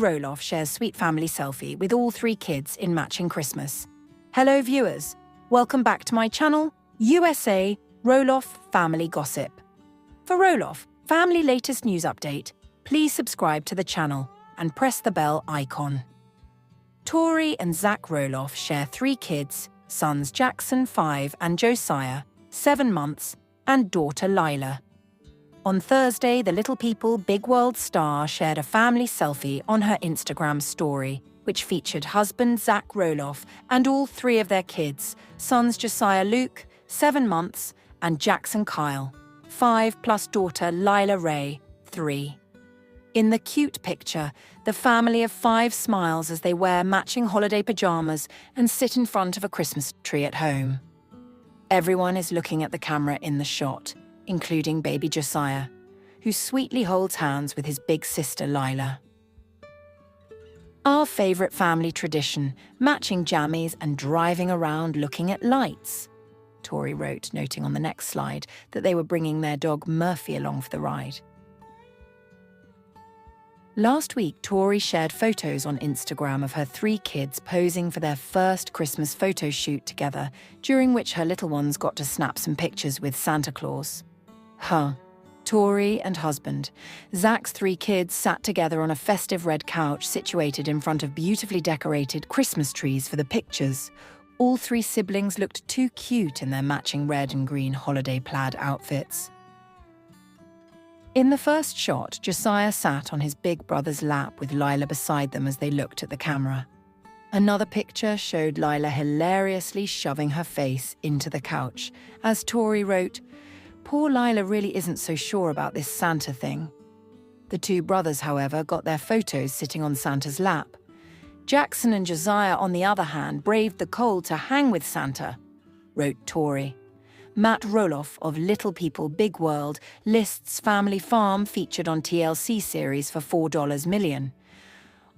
Roloff shares sweet family selfie with all 3 kids in matching Christmas. Hello viewers, welcome back to my channel, USA Roloff Family Gossip. For Roloff Family latest news update, please subscribe to the channel and press the bell icon. Tori and Zach Roloff share 3 kids, sons Jackson, 5, and Josiah, 7 months, and daughter Lila. On Thursday, the Little People Big World star shared a family selfie on her Instagram story, which featured husband Zach Roloff and all 3 of their kids, sons Josiah Luke, 7 months, and Jackson Kyle, 5, plus daughter Lila Ray, 3. In the cute picture, the family of 5 smiles as they wear matching holiday pajamas and sit in front of a Christmas tree at home. Everyone is looking at the camera in the shot, including baby Josiah, who sweetly holds hands with his big sister Lila. Our favourite family tradition, matching jammies and driving around looking at lights, Tori wrote, noting on the next slide that they were bringing their dog Murphy along for the ride. Last week, Tori shared photos on Instagram of her 3 kids posing for their first Christmas photo shoot together, during which her little ones got to snap some pictures with Santa Claus. Tori and husband, Zach's 3 kids sat together on a festive red couch situated in front of beautifully decorated Christmas trees for the pictures. All 3 siblings looked too cute in their matching red and green holiday plaid outfits. In the first shot, Josiah sat on his big brother's lap with Lila beside them as they looked at the camera. Another picture showed Lila hilariously shoving her face into the couch, as Tori wrote, "Poor Lila really isn't so sure about this Santa thing." The 2 brothers, however, got their photos sitting on Santa's lap. Jackson and Josiah, on the other hand, braved the cold to hang with Santa, wrote Tori. Matt Roloff of Little People Big World lists family farm featured on TLC series for $4 million.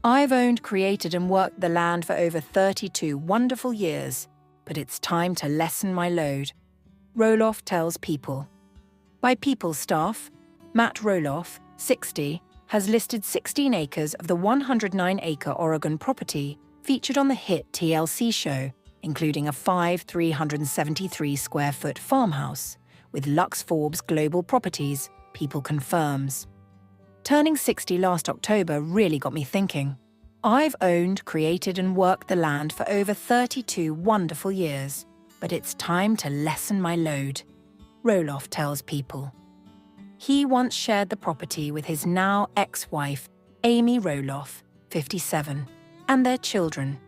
"I've owned, created and worked the land for over 32 wonderful years, but it's time to lessen my load," Roloff tells People. By People staff, Matt Roloff, 60, has listed 16 acres of the 109-acre Oregon property featured on the hit TLC show, including a 373-square-foot farmhouse, with Lux Forbes Global Properties, People confirms. "Turning 60 last October really got me thinking. I've owned, created and worked the land for over 32 wonderful years, but it's time to lessen my load," Roloff tells People. He once shared the property with his now ex-wife, Amy Roloff, 57, and their children,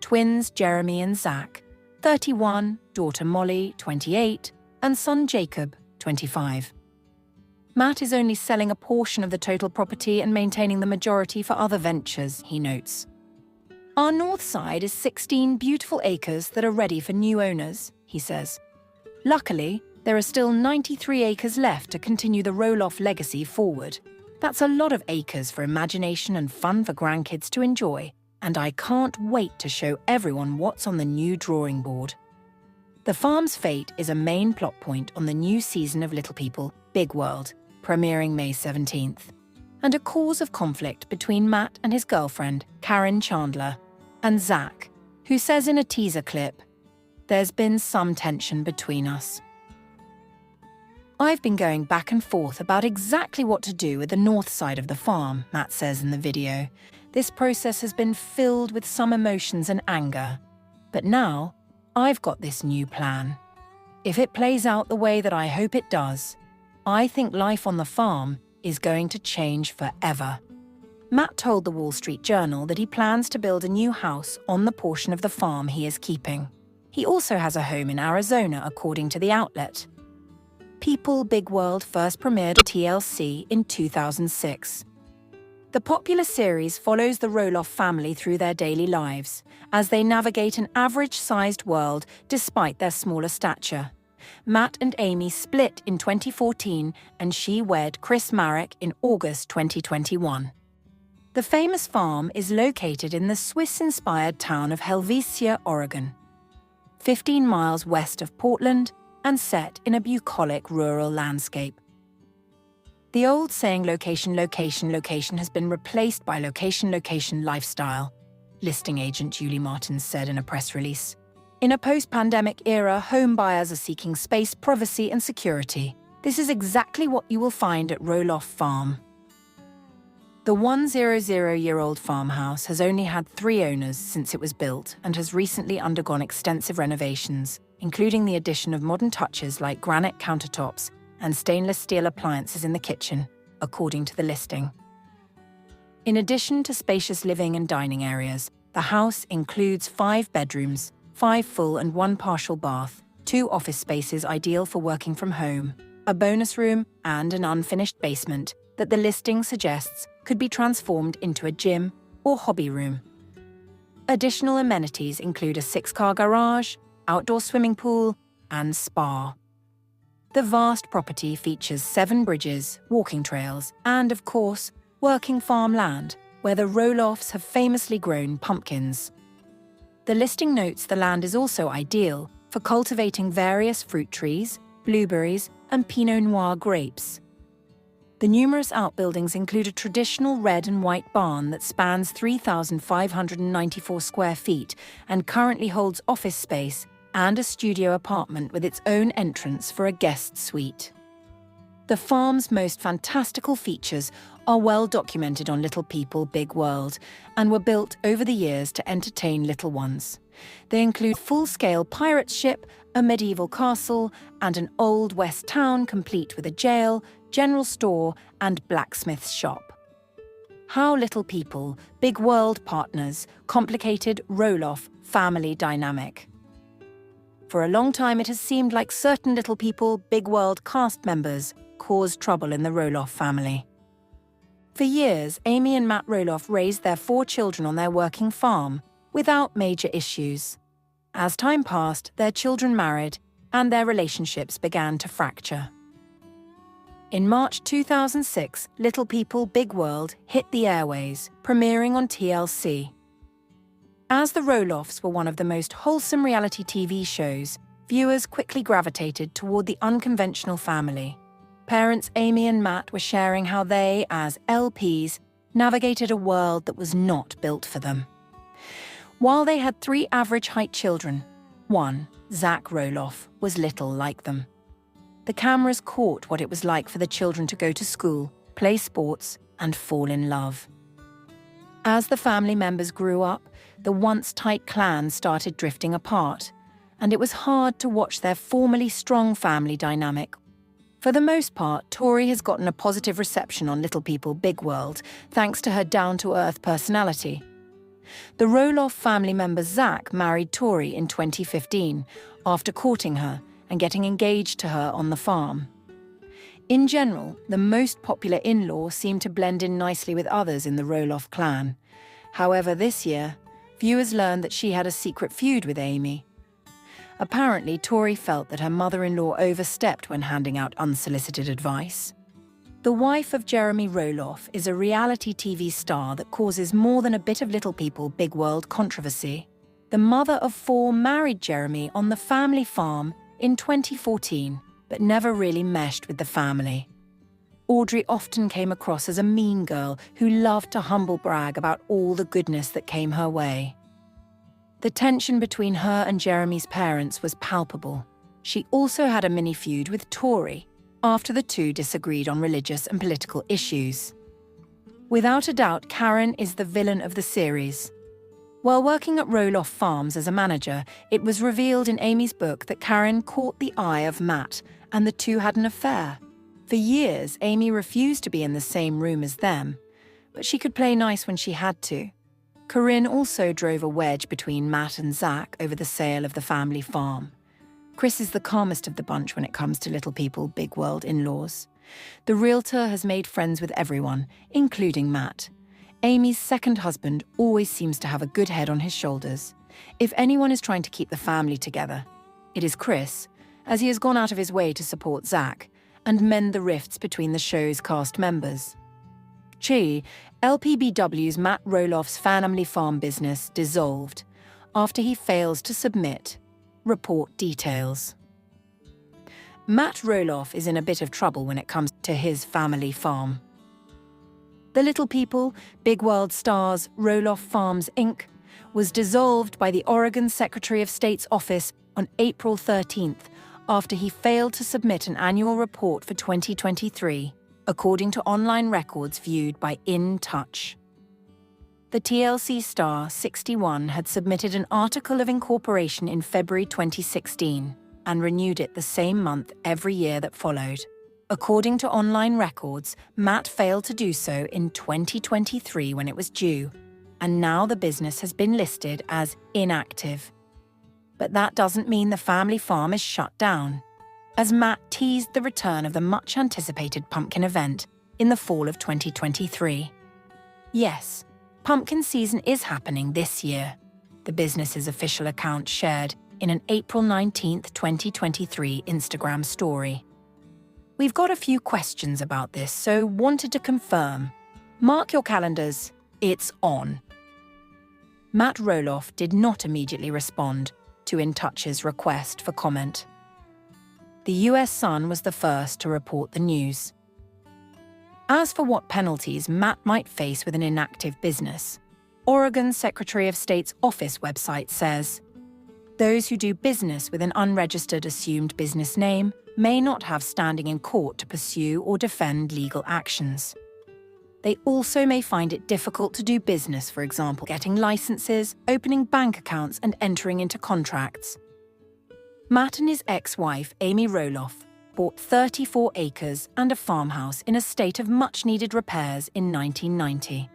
twins Jeremy and Zach, 31, daughter Molly, 28, and son Jacob, 25. Matt is only selling a portion of the total property and maintaining the majority for other ventures, he notes. "Our north side is 16 beautiful acres that are ready for new owners," he says. "Luckily, there are still 93 acres left to continue the Roloff legacy forward. That's a lot of acres for imagination and fun for grandkids to enjoy, and I can't wait to show everyone what's on the new drawing board." The farm's fate is a main plot point on the new season of Little People Big World, premiering May 17th, and a cause of conflict between Matt and his girlfriend, Karen Chandler, and Zach, who says in a teaser clip, "There's been some tension between us. I've been going back and forth about exactly what to do with the north side of the farm," Matt says in the video. "This process has been filled with some emotions and anger. But now, I've got this new plan. If it plays out the way that I hope it does, I think life on the farm is going to change forever." Matt told the Wall Street Journal that he plans to build a new house on the portion of the farm he is keeping. He also has a home in Arizona, according to the outlet. People Big World first premiered on TLC in 2006. The popular series follows the Roloff family through their daily lives, as they navigate an average-sized world despite their smaller stature. Matt and Amy split in 2014, and she wed Chris Marek in August 2021. The famous farm is located in the Swiss-inspired town of Helvetia, Oregon, 15 miles west of Portland and set in a bucolic rural landscape. The old saying location, location, location has been replaced by location, location, lifestyle, listing agent Julie Martins said in a press release. In a post-pandemic era, home buyers are seeking space, privacy and security. This is exactly what you will find at Roloff Farm. The 100-year-old farmhouse has only had 3 owners since it was built and has recently undergone extensive renovations, including the addition of modern touches like granite countertops and stainless steel appliances in the kitchen, according to the listing. In addition to spacious living and dining areas, the house includes 5 bedrooms, 5 full and 1 partial bath, 2 office spaces ideal for working from home, a bonus room and an unfinished basement that the listing suggests could be transformed into a gym or hobby room. Additional amenities include a 6-car garage, outdoor swimming pool and spa. The vast property features 7 bridges, walking trails and, of course, working farmland where the Roloffs have famously grown pumpkins. The listing notes the land is also ideal for cultivating various fruit trees, blueberries, and Pinot Noir grapes. The numerous outbuildings include a traditional red and white barn that spans 3,594 square feet and currently holds office space and a studio apartment with its own entrance for a guest suite. The farm's most fantastical features are well documented on Little People, Big World and were built over the years to entertain little ones. They include a full-scale pirate ship, a medieval castle, and an old west town complete with a jail, general store, and blacksmith's shop. How Little People, Big World partners complicated Roloff family dynamic. For a long time it has seemed like certain Little People, Big World cast members caused trouble in the Roloff family. For years, Amy and Matt Roloff raised their 4 children on their working farm without major issues. As time passed, their children married and their relationships began to fracture. In March 2006, Little People, Big World hit the airways, premiering on TLC. As the Roloffs were one of the most wholesome reality TV shows, viewers quickly gravitated toward the unconventional family. Parents Amy and Matt were sharing how they, as LPs, navigated a world that was not built for them. While they had 3 average-height children, one, Zach Roloff, was little like them. The cameras caught what it was like for the children to go to school, play sports, and fall in love. As the family members grew up, the once-tight clan started drifting apart, and it was hard to watch their formerly strong family dynamic. For the most part, Tori has gotten a positive reception on Little People, Big World, thanks to her down-to-earth personality. The Roloff family member Zach married Tori in 2015 after courting her and getting engaged to her on the farm. In general, the most popular in-law seemed to blend in nicely with others in the Roloff clan. However, this year, viewers learned that she had a secret feud with Amy. Apparently, Tori felt that her mother-in-law overstepped when handing out unsolicited advice. The wife of Jeremy Roloff is a reality TV star that causes more than a bit of Little People, Big World controversy. The mother of 4 married Jeremy on the family farm in 2014, but never really meshed with the family. Audrey often came across as a mean girl who loved to humble brag about all the goodness that came her way. The tension between her and Jeremy's parents was palpable. She also had a mini feud with Tori after the two disagreed on religious and political issues. Without a doubt, Karen is the villain of the series. While working at Roloff Farms as a manager, it was revealed in Amy's book that Karen caught the eye of Matt and the two had an affair. For years, Amy refused to be in the same room as them, but she could play nice when she had to. Corinne also drove a wedge between Matt and Zach over the sale of the family farm. Chris is the calmest of the bunch when it comes to Little People, Big World in-laws. The realtor has made friends with everyone, including Matt. Amy's second husband always seems to have a good head on his shoulders. If anyone is trying to keep the family together, it is Chris, as he has gone out of his way to support Zach and mend the rifts between the show's cast members. LPBW's Matt Roloff's family farm business dissolved after he fails to submit report details. Matt Roloff is in a bit of trouble when it comes to his family farm. The Little People, Big World Stars, Roloff Farms, Inc. was dissolved by the Oregon Secretary of State's office on April 13th after he failed to submit an annual report for 2023, according to online records viewed by In Touch. The TLC star, 61, had submitted an article of incorporation in February 2016 and renewed it the same month every year that followed. According to online records, Matt failed to do so in 2023 when it was due, and now the business has been listed as inactive. But that doesn't mean the family farm is shut down, as Matt teased the return of the much-anticipated pumpkin event in the fall of 2023. Yes, pumpkin season is happening this year, the business's official account shared in an April 19, 2023 Instagram story. We've got a few questions about this, so wanted to confirm. Mark your calendars, it's on. Matt Roloff did not immediately respond to In Touch's request for comment. The US Sun was the first to report the news. As for what penalties Matt might face with an inactive business, Oregon Secretary of State's office website says, those who do business with an unregistered assumed business name may not have standing in court to pursue or defend legal actions. They also may find it difficult to do business, for example, getting licenses, opening bank accounts, and entering into contracts. Matt and his ex-wife, Amy Roloff, bought 34 acres and a farmhouse in a state of much-needed repairs in 1990.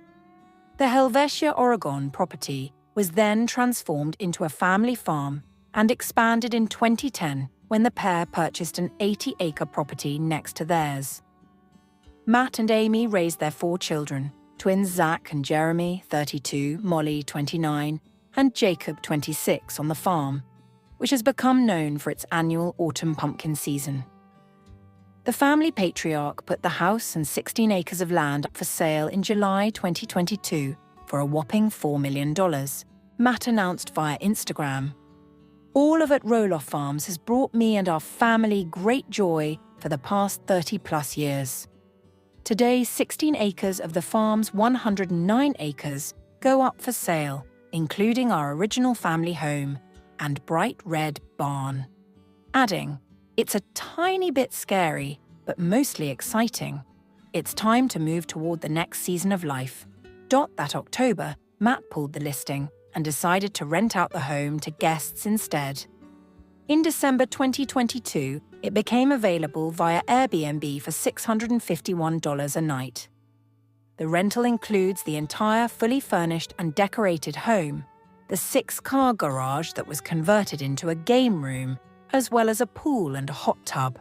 The Helvetia, Oregon property was then transformed into a family farm and expanded in 2010 when the pair purchased an 80-acre property next to theirs. Matt and Amy raised their 4 children, twins Zach and Jeremy, 32, Molly, 29, and Jacob, 26, on the farm, which has become known for its annual autumn pumpkin season. The family patriarch put the house and 16 acres of land up for sale in July 2022 for a whopping $4 million, Matt announced via Instagram. All of at Roloff Farms has brought me and our family great joy for the past 30-plus years. Today, 16 acres of the farm's 109 acres go up for sale, including our original family home and bright red barn. Adding, it's a tiny bit scary, but mostly exciting. It's time to move toward the next season of life. That October, Matt pulled the listing and decided to rent out the home to guests instead. In December 2022, it became available via Airbnb for $651 a night. The rental includes the entire fully furnished and decorated home, the 6-car garage that was converted into a game room, as well as a pool and a hot tub.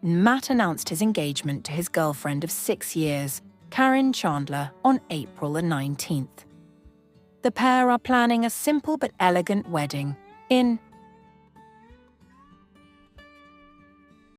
Matt announced his engagement to his girlfriend of 6 years, Karen Chandler, on April the 19th. The pair are planning a simple but elegant wedding in